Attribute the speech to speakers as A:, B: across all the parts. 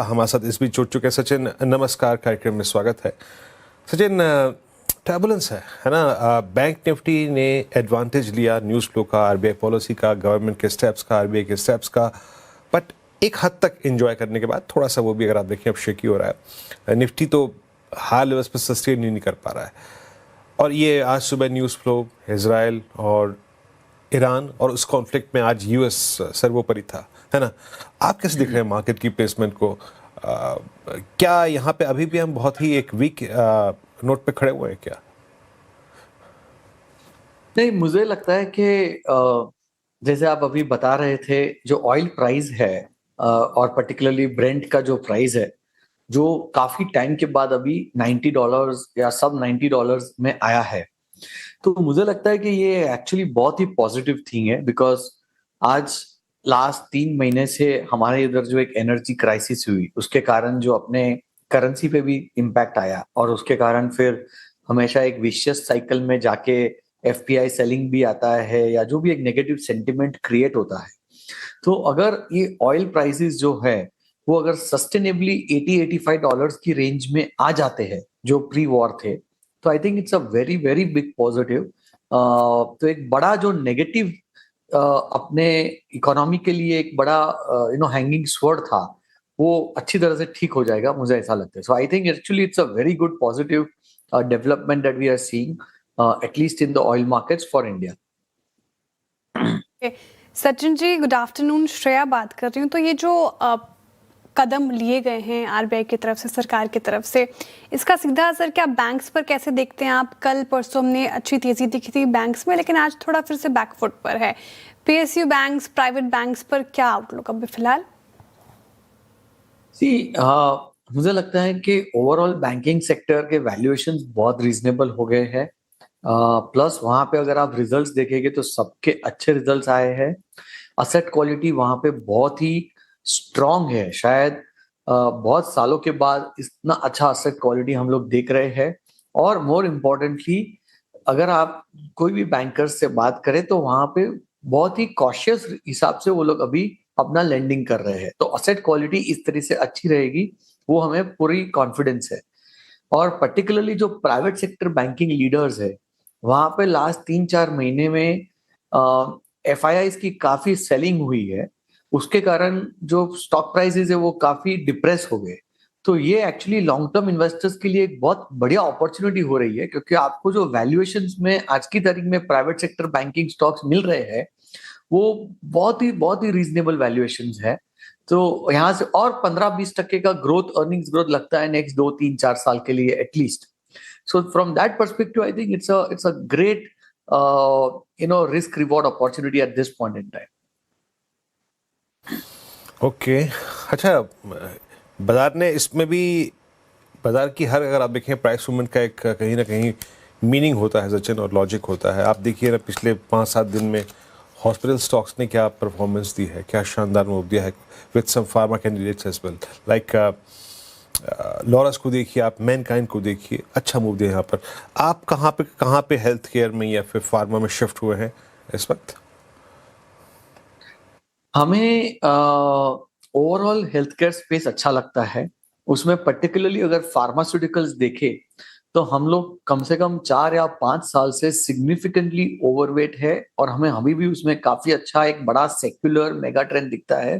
A: हमारे साथ इस बीच जुड़ चुके हैं सचिन। नमस्कार, कार्यक्रम में स्वागत है। सचिन, टर्बुलेंस है ना। बैंक निफ्टी ने एडवांटेज लिया न्यूज़ फ्लो का, आरबीआई पॉलिसी का, गवर्नमेंट के स्टेप्स का, आरबीआई के स्टेप्स का, बट एक हद तक एंजॉय करने के बाद थोड़ा सा वो भी अगर आप देखें अब शेकी हो रहा है। निफ्टी तो हाई लेवल्स पर सस्टेन नहीं कर पा रहा है, और ये आज सुबह न्यूज़ फ्लो इजराइल और ईरान और उस कॉन्फ्लिक्ट में आज यूएस सर्वोपरि था, है ना। आप कैसे देख रहे हैं मार्केट की प्लेसमेंट को? क्या यहाँ पे अभी भी हम बहुत ही एक वीक नोट पे खड़े हुए हैं क्या?
B: नहीं, मुझे लगता है कि जैसे आप अभी बता रहे थे, जो ऑयल प्राइस है और पर्टिकुलरली ब्रेंट का जो प्राइस है, जो काफी टाइम के बाद अभी $90 या सब $90 में आया है, तो मुझे लगता है कि ये एक्चुअली बहुत ही पॉजिटिव थिंग है। बिकॉज आज लास्ट 3 महीने से हमारे इधर जो एक एनर्जी क्राइसिस हुई, उसके कारण जो अपने करेंसी पे भी इम्पैक्ट आया, और उसके कारण फिर हमेशा एक विशियस साइकिल में जाके एफपीआई सेलिंग भी आता है, या जो भी एक नेगेटिव सेंटिमेंट क्रिएट होता है। तो अगर ये ऑयल प्राइसेस जो है वो अगर सस्टेनेबली $80-85 की रेंज में आ जाते हैं जो प्री वॉर थे, तो I think it's a very very big positive. तो एक बड़ा जो नेगेटिव अपने इकोनॉमी के लिए एक बड़ा हैंगिंग स्वॉर्ड था, वो अच्छी तरह से ठीक हो जाएगा, मुझे ऐसा लगता है। So I think actually it's a very good positive development that we are seeing at least in the oil markets for India.
C: Sachin ji, good afternoon. Shreya बात कर रही हूँ। तो ये जो कदम लिए गए हैं आरबीआई की तरफ से, सरकार की तरफ से, इसका सीधा असर क्या बैंक्स पर कैसे देखते हैं आप? कल परसों हमने अच्छी तेजी दिखी थी बैंक्स में, लेकिन आज थोड़ा फिर से बैकफुट पर है। पीएसयू बैंक्स, प्राइवेट बैंक्स पर क्या आउटलुक अभी फिलहाल?
B: मुझे लगता है कि ओवरऑल बैंकिंग सेक्टर के वैल्यूएशंस बहुत रीजनेबल हो गए हैं। प्लस वहां पे अगर आप रिजल्ट्स देखेंगे तो सबके अच्छे रिजल्ट्स आए हैं। असेट क्वालिटी वहां पे बहुत ही स्ट्रांग है। शायद बहुत सालों के बाद इतना अच्छा असेट क्वालिटी हम लोग देख रहे हैं। और मोर इम्पोर्टेंटली, अगर आप कोई भी बैंकर्स से बात करें तो वहां पे बहुत ही कॉशियस हिसाब से वो लोग अभी अपना लेंडिंग कर रहे हैं। तो असेट क्वालिटी इस तरह से अच्छी रहेगी, वो हमें पूरी कॉन्फिडेंस है। और पर्टिकुलरली जो प्राइवेट सेक्टर बैंकिंग लीडर्स है, वहां पे लास्ट 3-4 महीने में एफआईआईज की काफी सेलिंग हुई है। उसके कारण जो स्टॉक प्राइसेस है वो काफी डिप्रेस हो गए। तो ये एक्चुअली लॉन्ग टर्म इन्वेस्टर्स के लिए एक बहुत बढ़िया अपॉर्चुनिटी हो रही है, क्योंकि आपको जो वैल्यूएशंस में आज की तारीख में प्राइवेट सेक्टर बैंकिंग स्टॉक्स मिल रहे हैं, वो बहुत ही रीजनेबल वैल्यूएशंस है। तो यहाँ से और 15-20% का ग्रोथ, अर्निंग्स ग्रोथ लगता है नेक्स्ट 2-3-4 साल के लिए at least. So from that perspective I think it's a great risk reward opportunity at this point in time.
A: Okay, अच्छा। बाजार ने इसमें भी, बाजार की हर, अगर आप देखें, प्राइस मूवमेंट का एक कहीं ना कहीं मीनिंग होता है सचिन, और लॉजिक होता है। आप देखिए ना, पिछले 5-7 दिन में हॉस्पिटल स्टॉक्स ने क्या परफॉर्मेंस दी है, क्या शानदार मूव दिया है, with some pharma candidates as well, like Laurus को देखिए, आप मैनकाइंड को देखिए, अच्छा मूव दिया यहाँ पर। आप कहाँ पे हेल्थ केयर में या फिर फार्मा में शिफ्ट हुए हैं इस वक्त?
B: हमें ओवरऑल हेल्थ केयर स्पेस अच्छा लगता है। उसमें पर्टिकुलरली अगर फार्मास्यूटिकल्स देखे, तो हम लोग कम से कम 4 या 5 साल से सिग्निफिकेंटली ओवरवेट है, और हमें अभी भी उसमें काफी अच्छा एक बड़ा सेक्युलर मेगा ट्रेंड दिखता है।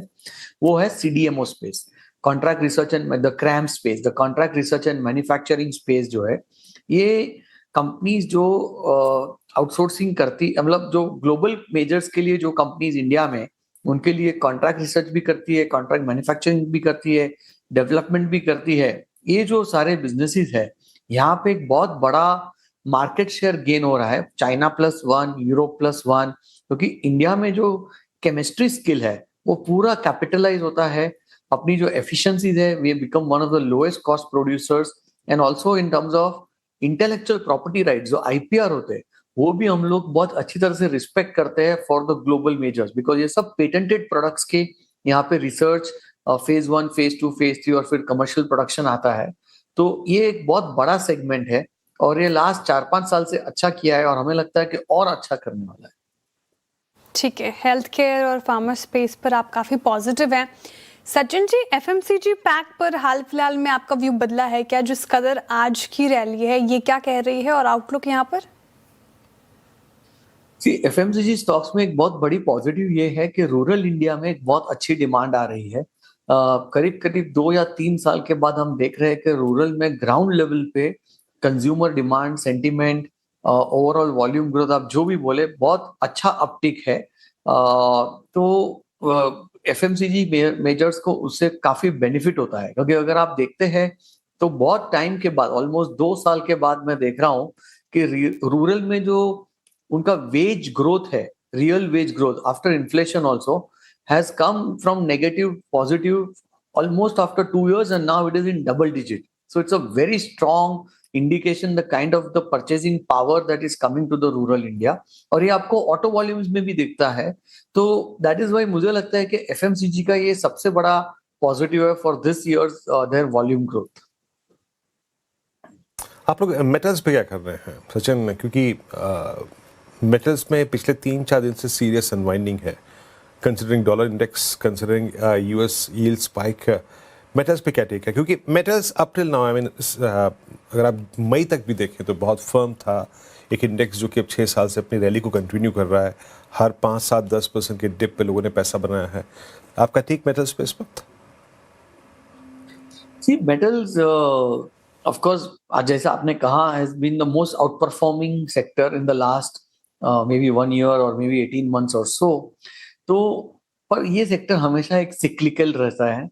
B: वो है CDMO space, contract research and the CRAM space, the contract research and manufacturing space जो है, ये कंपनीज जो आउटसोर्सिंग करती, मतलब जो ग्लोबल मेजर्स के लिए जो कंपनीज इंडिया में, उनके लिए कॉन्ट्रैक्ट रिसर्च भी करती है, कॉन्ट्रैक्ट मैन्युफैक्चरिंग भी करती है, डेवलपमेंट भी करती है। ये जो सारे बिजनेसेस है, यहाँ पे एक बहुत बड़ा मार्केट शेयर गेन हो रहा है, चाइना +1, यूरोप +1, क्योंकि इंडिया में जो केमिस्ट्री स्किल है वो पूरा कैपिटलाइज होता है। अपनी जो एफिशिएंसीज है, we become one of the lowest cost producers. And also in terms of intellectual property right, जो आईपीआर होते हैं, वो भी हम लोग बहुत अच्छी तरह से रिस्पेक्ट करते हैं for the global measures, because ये सब पेटेंटेड प्रोडक्ट्स के यहाँ पे रिसर्च फेज 1, फेज 2, फेज 3 और फिर कमर्शियल प्रोडक्शन आता है। तो ये एक बहुत बड़ा सेगमेंट है, और ये लास्ट 4-5 साल से अच्छा किया है, और हमें लगता है कि और अच्छा करने वाला है।
C: ठीक है, हेल्थ केयर और फार्मा स्पेस पर आप काफ़ी पॉजिटिव हैं। सचिन जी, एफएमसीजी पैक पर हाल फिलहाल में आपका व्यू बदला है क्या? जिस कदर आज की रैली है ये क्या कह रही है और आउटलुक यहाँ पर?
B: सी एफएमसीजी स्टॉक्स में एक बहुत बड़ी पॉजिटिव ये है कि रूरल इंडिया में एक बहुत अच्छी डिमांड आ रही है। करीब करीब 2 या 3 साल के बाद हम देख रहे हैं कि रूरल में ग्राउंड लेवल पे consumer demand, sentiment, overall volume growth, आप जो भी बोले, बहुत अच्छा अपटिक है। तो एफएमसीजी मेजर्स को उससे काफी बेनिफिट होता है, क्योंकि अगर आप देखते हैं तो बहुत टाइम के बाद, ऑलमोस्ट 2 साल के बाद मैं देख रहा हूँ कि रूरल में जो उनका वेज ग्रोथ है, real veg growth after inflation also has come from negative positive almost after 2 years, and now it is in double digit. So it's a very strong indication the kind of the purchasing power that is coming to the rural India. और ये आपको auto volumes में भी दिखता है। तो that is why मुझे लगता है कि एफएमसीजी का ये सबसे बड़ा पॉजिटिव है for this years there volume growth.
A: आप लोग मेटल्स पे क्या कर रहे हैं सचिन, क्योंकि मेटल्स में पिछले 3-4 दिन से सीरियस अनवाइंडिंग है, considering dollar index, considering US yield spike. Metals पे क्या टेक है? क्योंकि metals up till now, I mean अगर आप मई तक भी देखें तो बहुत फर्म था। एक इंडेक्स जो कि अब 6 साल से अपनी रैली को कंटिन्यू कर रहा है, हर 5-7-10% के डिप पे लोगों ने पैसा बनाया है। आपका टेक मेटल्स पे इस वक्त?
B: See, metals, of course, जैसा आपने कहा, has been the most outperforming sector in the last maybe 1 year or maybe 18 months or so. तो पर ये सेक्टर हमेशा एक सिक्लिकल रहता है।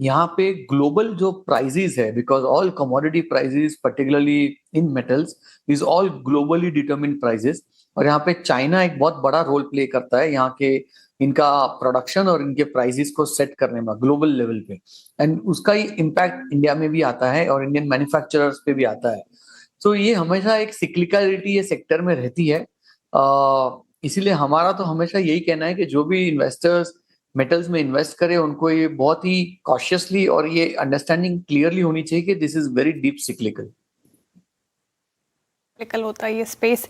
B: यहाँ पे ग्लोबल जो प्राइजेस है, because all commodity prices particularly in metals is all globally determined prices, और यहाँ पे चाइना एक बहुत बड़ा रोल प्ले करता है यहाँ के इनका प्रोडक्शन और इनके प्राइजेस को सेट करने में ग्लोबल लेवल पे, एंड उसका ही इम्पैक्ट इंडिया में भी आता है और इंडियन मैन्युफैक्चरर्स पे भी आता है। तो ये हमेशा एक सिक्लिकलिटी ये सेक्टर में रहती है। इसीलिए हमारा तो हमेशा यही कहना है कि जो भी इन्वेस्टर्स मेटल्स में इन्वेस्ट करें उनको ये बहुत ही कॉशियसली और ये अंडरस्टैंडिंग क्लियरली होनी चाहिए कि this is very deep cyclical
C: होता है ये space.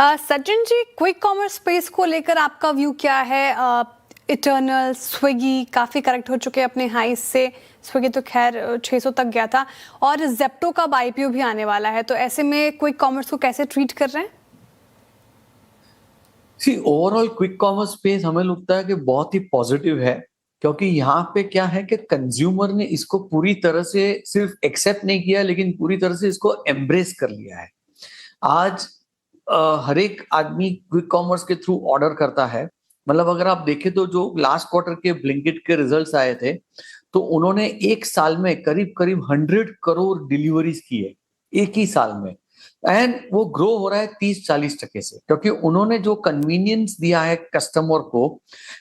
C: Sachin ji, quick commerce space को लेकर आपका व्यू क्या है? इटर्नल, स्विगी काफी करेक्ट हो चुके हैं अपने हाई से। स्विगी तो खैर 600 तक गया था, और जेप्टो का आईपीओ भी आने वाला है, तो ऐसे में क्विक कॉमर्स को कैसे ट्रीट कर रहे हैं?
B: सी ओवरऑल क्विक कॉमर्स स्पेस हमें लगता है कि बहुत ही पॉजिटिव है, क्योंकि यहाँ पे क्या है कि कंज्यूमर ने इसको पूरी तरह से सिर्फ एक्सेप्ट नहीं किया, लेकिन पूरी तरह से इसको एम्ब्रेस कर लिया है। आज हर एक आदमी क्विक कॉमर्स के थ्रू ऑर्डर करता है। मतलब अगर आप देखें तो जो लास्ट क्वार्टर के ब्लिंकिट के रिजल्ट्स आए थे, तो उन्होंने एक साल में करीब करीब 100 करोड़ डिलीवरीज की है एक ही साल में, एंड वो ग्रो हो रहा है 30-40% से, क्योंकि उन्होंने जो कन्वीनियंस दिया है कस्टमर को,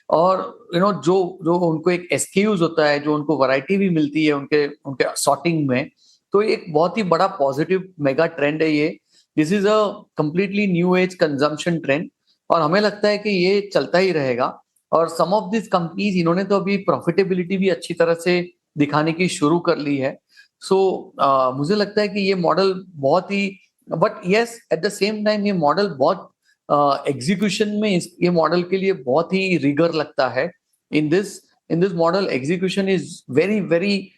B: और जो उनको एक एसक्यूज होता है, जो उनको वैरायटी भी मिलती है उनके सॉर्टिंग में। तो एक बहुत ही बड़ा पॉजिटिव मेगा ट्रेंड है ये। This is a completely new age consumption trend, और हमें लगता है कि ये चलता ही रहेगा। और सम ऑफ दिस कंपनीज इन्होंने तो अभी प्रॉफिटेबिलिटी भी अच्छी तरह से दिखाने की शुरू कर ली है। सो मुझे लगता है कि ये मॉडल बहुत ही, but yes at the same time ये मॉडल बहुत एग्जीक्यूशन में ये मॉडल के लिए बहुत ही रिगर लगता है। In this model execution is very very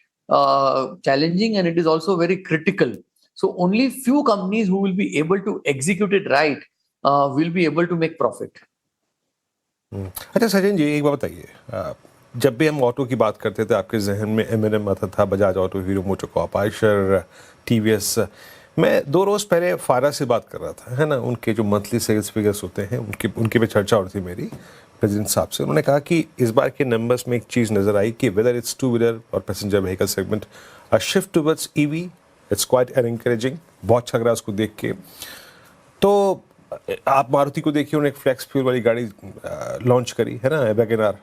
B: challenging, and it is also very critical. So only few companies who will be able to execute it right will be able to make profit.
A: अच्छा सचिन जी, एक बात बताइए, जब भी हम auto की बात करते थे आपके जहन में M&M आता था, Bajaj auto, hero MotoCorp, Eicher, TVS. मैं 2 रोज़ पहले फारा से बात कर रहा था, है ना, उनके जो मंथली सेल्स फिगर्स होते हैं उनके पे चर्चा हो रही थी मेरी प्रेसिडेंट साहब से। उन्होंने कहा कि इस बार के नंबर्स में एक चीज़ नज़र आई कि वेदर इट्स टू व्हीलर और passenger vehicle segment, a shift towards EV, it's quite encouraging. बहुत अच्छा लग रहा है उसको देख के। तो आप मारुति को देखिए, उन्होंने एक फ्लेक्स फ्यूल वाली गाड़ी लॉन्च करी है ना, वैगनआर।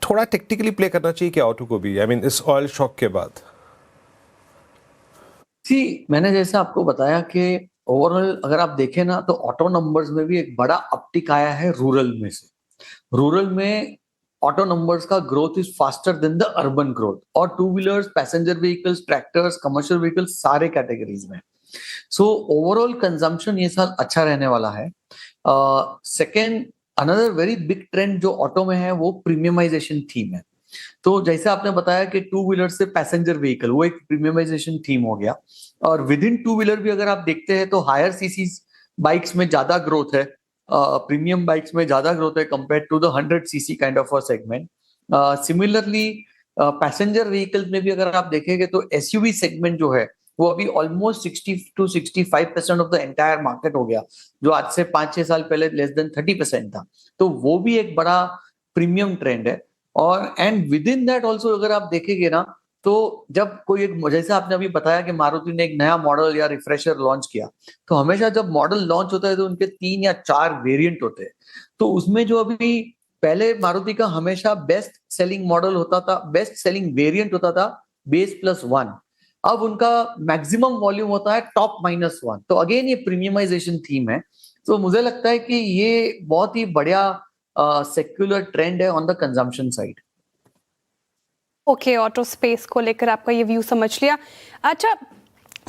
A: थोड़ा टेक्निकली प्ले करना चाहिए क्या ऑटो को भी, आई मीन इस ऑयल शॉक के बाद?
B: मैंने जैसे आपको बताया कि ओवरऑल अगर आप देखें ना, तो ऑटो नंबर्स में भी एक बड़ा अपटिक आया है रूरल में से। रूरल में ऑटो नंबर्स का growth is faster than the urban growth, और two wheelers, passenger vehicles, tractors, commercial vehicles, सारे कैटेगरीज में। सो ओवरऑल कंजम्पशन ये साल अच्छा रहने वाला है। Second, another very big trend जो ऑटो में है वो प्रीमियमाइजेशन थीम है। तो जैसे आपने बताया कि टू व्हीलर से पैसेंजर व्हीकल, वो एक प्रीमियमाइजेशन थीम हो गया। और विद इन टू व्हीलर भी अगर आप देखते हैं तो हायर सीसी बाइक्स में ज्यादा ग्रोथ है, प्रीमियम बाइक्स में ज्यादा ग्रोथ है compare to the 100 CC kind of a segment. Similarly passenger vehicles में भी अगर आप देखेंगे तो एसयूवी सेगमेंट जो है वो अभी almost 60 to 65% of the entire market हो गया, जो आज से 5-6 साल पहले लेस देन 30% था। तो वो भी एक बड़ा प्रीमियम ट्रेंड है। और and with in that also अगर आप देखेंगे ना, तो जब कोई एक, जैसे आपने अभी बताया कि मारुति ने एक नया मॉडल या रिफ्रेशर लॉन्च किया, तो हमेशा जब मॉडल लॉन्च होता है तो उनके 3 या 4 वेरिएंट होते हैं। तो उसमें जो अभी पहले मारुति का हमेशा बेस्ट सेलिंग मॉडल होता था, बेस्ट सेलिंग वेरिएंट होता था बेस प्लस 1, अब उनका मैक्सिमम वॉल्यूम होता है टॉप -1। तो अगेन ये प्रीमियमाइजेशन थीम है। तो मुझे लगता है कि ये बहुत ही बढ़िया सेक्युलर ट्रेंड है on the consumption side.
C: Okay, auto space को लेकर आपका ये व्यू समझ लिया। अच्छा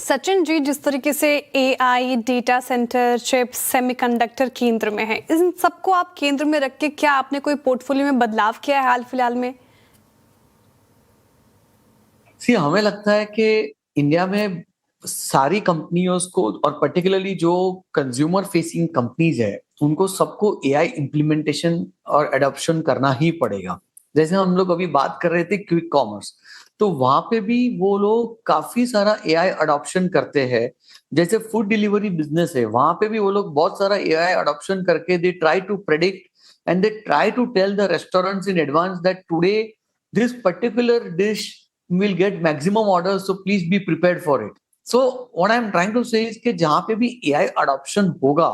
C: सचिन जी, जिस तरीके से AI, data centre, chips, semiconductor केंद्र में है, इन सबको आप केंद्र में रख के क्या आपने कोई पोर्टफोलियो में बदलाव किया है हाल फिलहाल में?
B: हमें लगता है कि इंडिया में सारी कंपनियों को, और पर्टिकुलरली जो कंज्यूमर फेसिंग कंपनीज है, उनको सबको एआई इम्प्लीमेंटेशन और एडॉप्शन करना ही पड़ेगा। जैसे हम लोग अभी बात कर रहे थे क्विक कॉमर्स, तो वहां पे भी वो लोग काफी सारा एआई अडॉप्शन करते हैं। जैसे फूड डिलीवरी बिजनेस है, वहां पे भी वो लोग बहुत सारा एआई अडॉप्शन करके they try to predict and they try to tell the restaurants in advance that today this particular dish will get maximum orders, so please be prepared for it. So what I'm trying to say is कि जहां पे भी AI adoption होगा,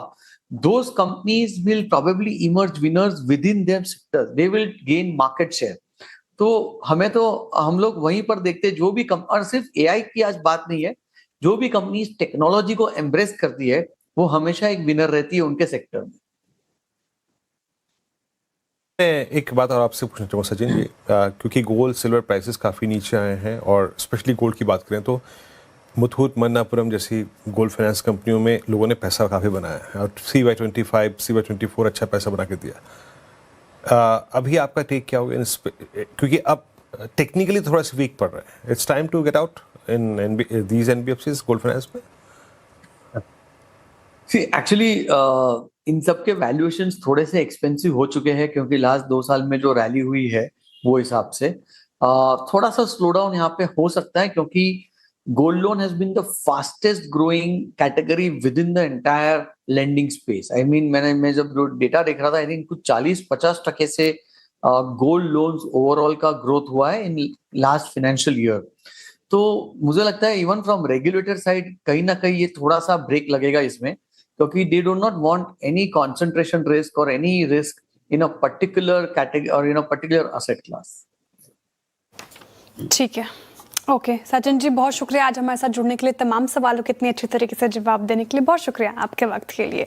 B: those companies will probably emerge winners within their sectors. They will gain market share. तो हम लोग वहीं पर देखते हैं, जो भी और सिर्फ AI की आज बात नहीं है, जो भी कंपनीज टेक्नोलॉजी को एम्ब्रेस करती है वो हमेशा एक विनर रहती है उनके सेक्टर में।
A: मैं एक बात और आपसे पूछना चाहूँगा सचिन जी, क्योंकि गोल्ड सिल्वर प्राइसेस काफ़ी नीचे आए हैं और स्पेशली गोल्ड की बात करें तो मुथूट मन्नापुरम जैसी गोल्ड फाइनेंस कंपनियों में लोगों ने पैसा काफ़ी बनाया है और CY25 CY24 अच्छा पैसा बना के दिया। अभी आपका टेक क्या होगा इस पे, क्योंकि अब टेक्निकली थोड़ा सा वीक पड़ रहा है। It's time to get out in these NBFCs gold finance में।
B: एक्चुअली इन सब के वैल्यूएशंस थोड़े से एक्सपेंसिव हो चुके हैं, क्योंकि लास्ट 2 साल में जो रैली हुई है वो हिसाब से थोड़ा सा स्लो डाउन यहाँ पे हो सकता है, क्योंकि gold loan has been the fastest growing category with in the entire lending space. I mean मैं जब डेटा देख रहा था, आई थिंक कुछ 40-50% से गोल्ड लोन्स ओवरऑल का ग्रोथ हुआ है इन लास्ट फाइनेंशियल ईयर। तो मुझे लगता है इवन फ्रॉम रेगुलेटर साइड कहीं ना कहीं ये थोड़ा सा ब्रेक लगेगा इसमें, क्योंकि they do not want any concentration risk और any risk in a particular category और in a particular asset class.
C: ठीक है, ओके सचिन जी, बहुत शुक्रिया आज हमारे साथ जुड़ने के लिए, तमाम सवालों के इतनी अच्छी तरीके से जवाब देने के लिए बहुत शुक्रिया आपके वक्त के लिए।